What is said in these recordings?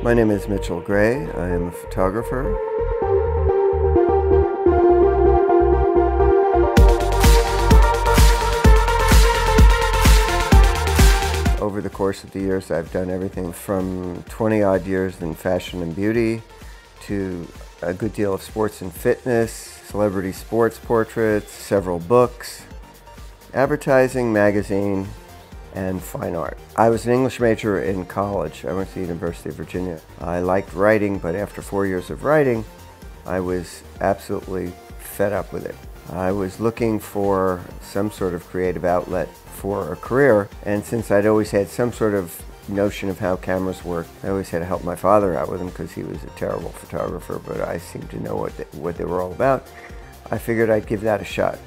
My name is Mitchel Gray. I am a photographer. Over the course of the years, I've done everything from 20-odd years in fashion and beauty to a good deal of sports and fitness, celebrity sports portraits, several books, advertising, magazine, and fine art. I was an English major in college. I went to the University of Virginia. I liked writing, but after 4 years of writing, I was absolutely fed up with it. I was looking for some sort of creative outlet for a career, and since I'd always had some sort of notion of how cameras work, I always had to help my father out with them because he was a terrible photographer, but I seemed to know what they were all about. I figured I'd give that a shot.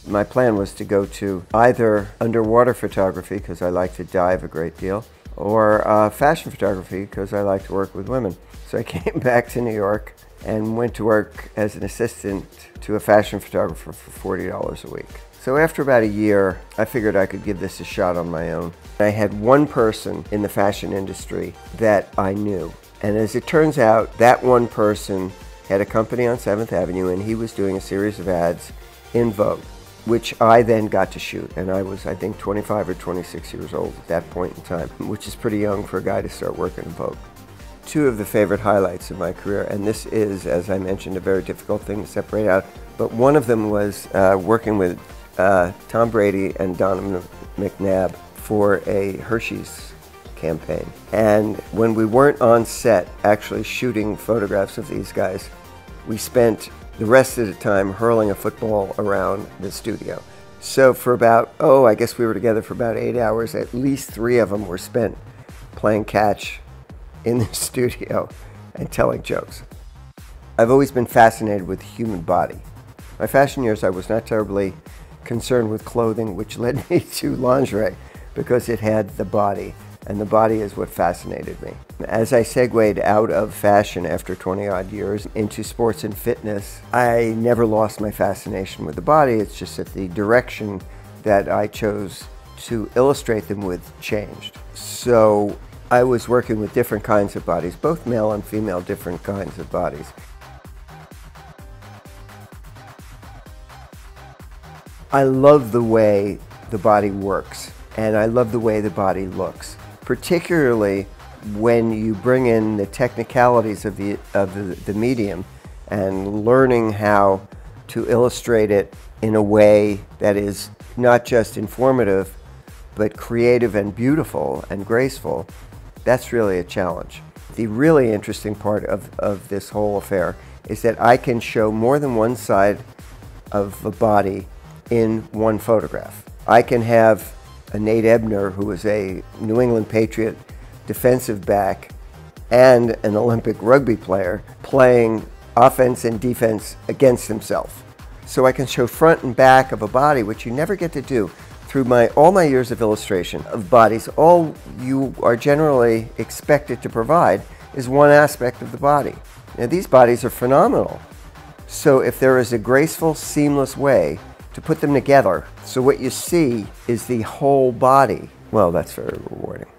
My plan was to go to either underwater photography, because I like to dive a great deal, or fashion photography, because I like to work with women. So I came back to New York and went to work as an assistant to a fashion photographer for $40 a week. So after about a year, I figured I could give this a shot on my own. I had one person in the fashion industry that I knew. And as it turns out, that one person had a company on 7th Avenue, and he was doing a series of ads in Vogue, which I then got to shoot. And I was, I think, 25 or 26 years old at that point in time, which is pretty young for a guy to start working in Vogue. Two of the favorite highlights of my career, and this is, as I mentioned, a very difficult thing to separate out, but one of them was working with Tom Brady and Donovan McNabb for a Hershey's campaign. And when we weren't on set actually shooting photographs of these guys, we spent the rest of the time hurling a football around the studio. So for about, I guess we were together for about 8 hours. At least 3 of them were spent playing catch in the studio and telling jokes. I've always been fascinated with the human body. My fashion years, I was not terribly concerned with clothing, which led me to lingerie because it had the body, and the body is what fascinated me. As I segued out of fashion after 20-odd years into sports and fitness, I never lost my fascination with the body. It's just that the direction that I chose to illustrate them with changed. So I was working with different kinds of bodies, both male and female, different kinds of bodies. I love the way the body works, and I love the way the body looks, particularly when you bring in the technicalities of the medium and learning how to illustrate it in a way that is not just informative, but creative and beautiful and graceful. That's really a challenge. The really interesting part of this whole affair is that I can show more than one side of the body in one photograph. I can have a Nate Ebner, who is a New England Patriot defensive back and an Olympic rugby player, playing offense and defense against himself. So I can show front and back of a body, which you never get to do. Through all my years of illustration of bodies, all you are generally expected to provide is one aspect of the body. Now, these bodies are phenomenal. So if there is a graceful, seamless way to put them together, so what you see is the whole body, well, that's very rewarding.